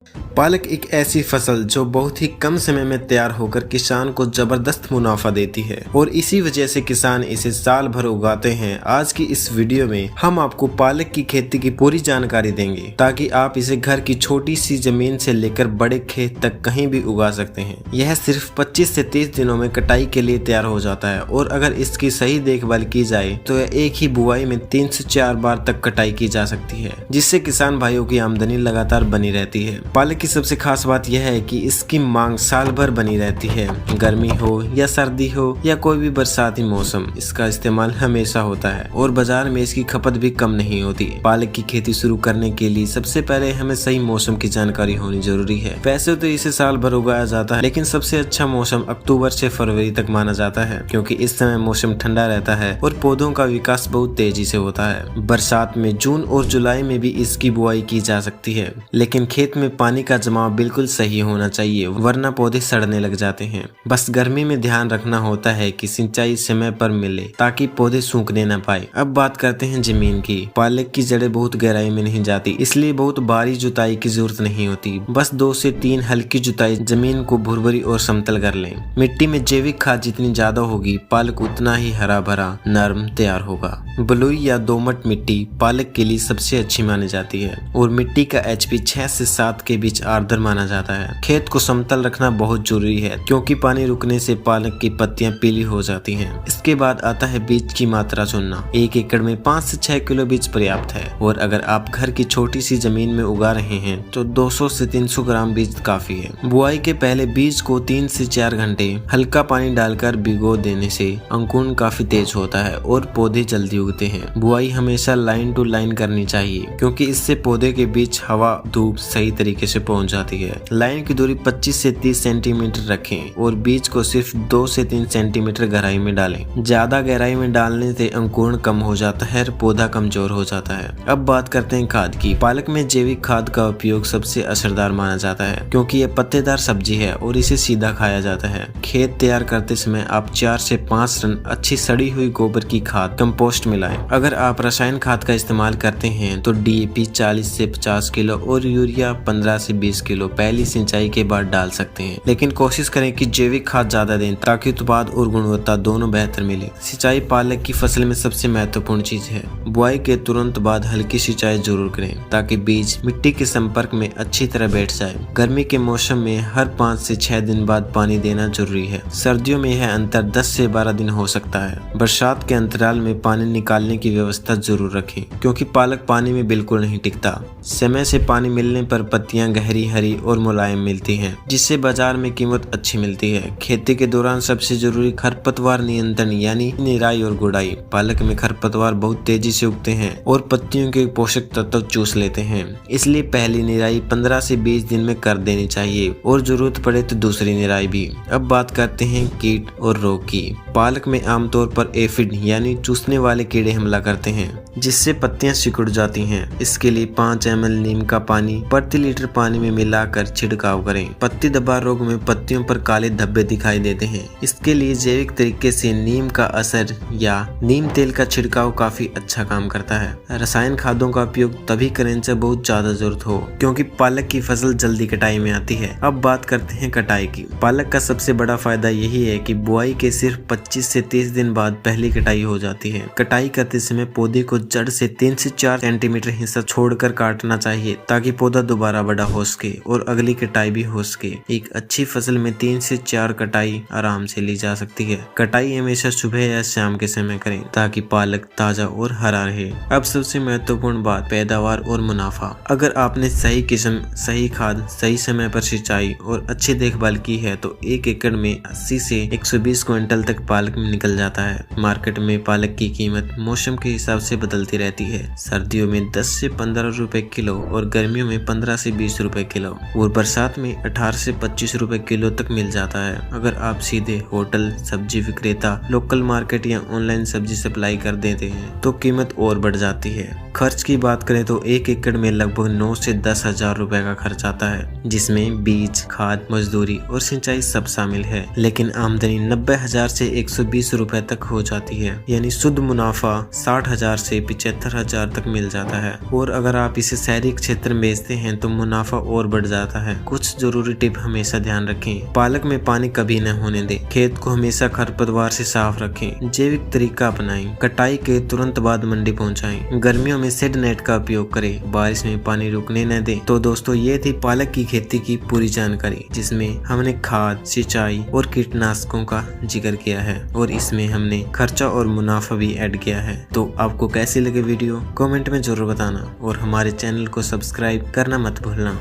पालक एक ऐसी फसल जो बहुत ही कम समय में तैयार होकर किसान को जबरदस्त मुनाफा देती है और इसी वजह से किसान इसे साल भर उगाते हैं। आज की इस वीडियो में हम आपको पालक की खेती की पूरी जानकारी देंगे ताकि आप इसे घर की छोटी सी जमीन से लेकर बड़े खेत तक कहीं भी उगा सकते हैं। यह सिर्फ 25 से 30 दिनों में कटाई के लिए तैयार हो जाता है और अगर इसकी सही देखभाल की जाए तो यह एक ही बुआई में 3 से 4 बार तक कटाई की जा सकती है, जिससे किसान भाइयों की आमदनी लगातार बनी रहती है। पालक की सबसे खास बात यह है कि इसकी मांग साल भर बनी रहती है, गर्मी हो या सर्दी हो या कोई भी बरसाती मौसम, इसका इस्तेमाल हमेशा होता है और बाजार में इसकी खपत भी कम नहीं होती। पालक की खेती शुरू करने के लिए सबसे पहले हमें सही मौसम की जानकारी होनी जरूरी है। वैसे तो इसे साल भर उगाया जाता है, लेकिन सबसे अच्छा मौसम अक्टूबर से फरवरी तक माना जाता है, क्योंकि इस समय मौसम ठंडा रहता है और पौधों का विकास बहुत तेजी से होता है। बरसात में जून और जुलाई में भी इसकी बुआई की जा सकती है, लेकिन खेत में पानी का जमाव बिल्कुल सही होना चाहिए, वरना पौधे सड़ने लग जाते हैं। बस गर्मी में ध्यान रखना होता है कि सिंचाई समय पर मिले ताकि पौधे सूखने न पाए। अब बात करते हैं जमीन की। पालक की जड़ें बहुत गहराई में नहीं जाती, इसलिए बहुत भारी जुताई की जरूरत नहीं होती। बस 2 से 3 हल्की जुताई जमीन को भुरभुरी और समतल कर लें। मिट्टी में जैविक खाद जितनी ज्यादा होगी, पालक उतना ही हरा भरा नरम तैयार होगा। बलुई या दोमट मिट्टी पालक के लिए सबसे अच्छी मानी जाती है और मिट्टी का HP 6 से 7 के बीच आर्द्र माना जाता है। खेत को समतल रखना बहुत जरूरी है, क्योंकि पानी रुकने से पालक की पत्तियां पीली हो जाती हैं। इसके बाद आता है बीज की मात्रा चुनना। 1 एकड़ में 5 से 6 किलो बीज पर्याप्त है और अगर आप घर की छोटी सी जमीन में उगा रहे हैं तो 200 से 300 ग्राम बीज काफी है। बुआई के पहले बीज को 3 से 4 घंटे हल्का पानी डालकर भिगो देने से अंकुरण काफी तेज होता है और पौधे जल्दी उगते हैं। बुआई हमेशा लाइन टू लाइन करनी चाहिए, क्योंकि इससे पौधे के बीच हवा धूप सही तरीके से पहुंच जाती है। लाइन की दूरी 25 से 30 सेंटीमीटर रखें और बीज को सिर्फ 2 से 3 सेंटीमीटर गहराई में डालें। ज्यादा गहराई में डालने से अंकुरण कम हो जाता है और पौधा कमजोर हो जाता है। अब बात करते हैं खाद की। पालक में जैविक खाद का उपयोग सबसे असरदार माना जाता है, क्योंकि यह पत्तेदार सब्जी है और इसे सीधा खाया जाता है। खेत तैयार करते समय आप 4 से 5 टन अच्छी सड़ी हुई गोबर की खाद कंपोस्ट मिलाएं। अगर आप रसायन खाद का इस्तेमाल करते हैं तो DAP 40 से 50 किलो और यूरिया 15 से 20 किलो पहली सिंचाई के बाद डाल सकते हैं, लेकिन कोशिश करें कि जैविक खाद ज्यादा दें ताकि उत्पाद और गुणवत्ता दोनों बेहतर मिले। सिंचाई पालक की फसल में सबसे महत्वपूर्ण चीज है। बुआई के तुरंत बाद हल्की सिंचाई जरूर करें ताकि बीज मिट्टी के संपर्क में अच्छी तरह बैठ जाए। गर्मी के मौसम में हर 5 से 6 दिन बाद पानी देना जरूरी है। सर्दियों में यह अंतर 10 से 12 दिन हो सकता है। बरसात के अंतराल में पानी निकालने की व्यवस्था जरूर रखें, क्योंकि पालक पानी में बिल्कुल नहीं टिकता। समय से पानी मिलने पर पत्तियां गहरी हरी और मुलायम मिलती हैं, जिससे बाजार में कीमत अच्छी मिलती है। खेती के दौरान सबसे जरूरी खरपतवार नियंत्रण यानी निराई और गुड़ाई। पालक में खरपतवार बहुत तेजी से उगते हैं और पत्तियों के पोषक तत्व चूस लेते हैं, इसलिए पहली निराई 15 से 20 दिन में कर देनी चाहिए और जरूरत पड़े तो दूसरी निराई भी। अब बात करते हैं कीट और रोग की। पालक में आमतौर पर एफिड यानी चूसने वाले कीड़े हमला करते हैं, जिससे पत्तियां सिकुड़ जाती हैं। इसके लिए 5 ml नीम का पानी प्रति लीटर पानी में मिलाकर छिड़काव करें। पत्ती धब्बा रोग में पत्तियों पर काले धब्बे दिखाई देते हैं। इसके लिए जैविक तरीके से नीम का असर या नीम तेल का छिड़काव काफी अच्छा काम करता है। रसायन खादों का उपयोग तभी करें जब बहुत ज्यादा जरूरत हो, क्योंकि पालक की फसल जल्दी कटाई में आती है। अब बात करते हैं कटाई की। पालक का सबसे बड़ा फायदा यही है कि बुआई के सिर्फ 25 से 30 दिन बाद पहली कटाई हो जाती है। कटाई करते समय पौधे को जड़ से 3 से 4 सेंटीमीटर हिस्सा छोड़कर काटना चाहिए ताकि पौधा दोबारा बड़ा हो सके और अगली कटाई भी हो सके। एक अच्छी फसल में 3 से 4 कटाई आराम से ली जा सकती है। कटाई हमेशा सुबह या शाम के समय करें ताकि पालक ताजा और हरा रहे। अब सबसे महत्वपूर्ण बात, पैदावार और मुनाफा। अगर आपने सही किस्म, सही खाद, सही समय पर सिंचाई और अच्छी देखभाल की है तो 1 एकड़ में 80 से 120 क्विंटल तक पालक निकल जाता है। मार्केट में पालक की कीमत मौसम के हिसाब से बदलती रहती है। सर्दियों में 10 से 15 रुपए किलो और गर्मियों में 15 से 20 रुपए किलो और बरसात में 18 से 25 रुपए किलो तक मिल जाता है। अगर आप सीधे होटल, सब्जी विक्रेता, लोकल मार्केट या ऑनलाइन सब्जी सप्लाई कर देते हैं तो कीमत और बढ़ जाती है। खर्च की बात करें तो 1 एकड़ में लगभग 9 से 10 हजार रुपए का खर्च आता है, जिसमें बीज, खाद, मजदूरी और सिंचाई सब शामिल है। लेकिन आमदनी 90 हजार से 120 रुपए तक हो जाती है, यानी शुद्ध मुनाफा 60 हजार से 75 हजार तक मिल जाता है। और अगर आप इसे शहरी क्षेत्र में बेचते हैं तो मुनाफा और बढ़ जाता है। कुछ जरूरी टिप हमेशा ध्यान रखें। पालक में पानी कभी न होने दें। खेत को हमेशा खरपतवार से साफ रखें। जैविक तरीका अपनाएं। कटाई के तुरंत बाद मंडी पहुंचाएं। गर्मियों में शेड नेट का उपयोग करें। बारिश में पानी रुकने न दें। तो दोस्तों ये थी पालक की खेती की पूरी जानकारी, जिसमें हमने खाद, सिंचाई और कीटनाशकों का जिक्र किया है और इसमें हमने खर्चा और मुनाफा भी ऐड किया है। तो आपको कैसी लगे वीडियो कमेंट में जरूर बताना और हमारे चैनल को सब्सक्राइब करना मत भूलना।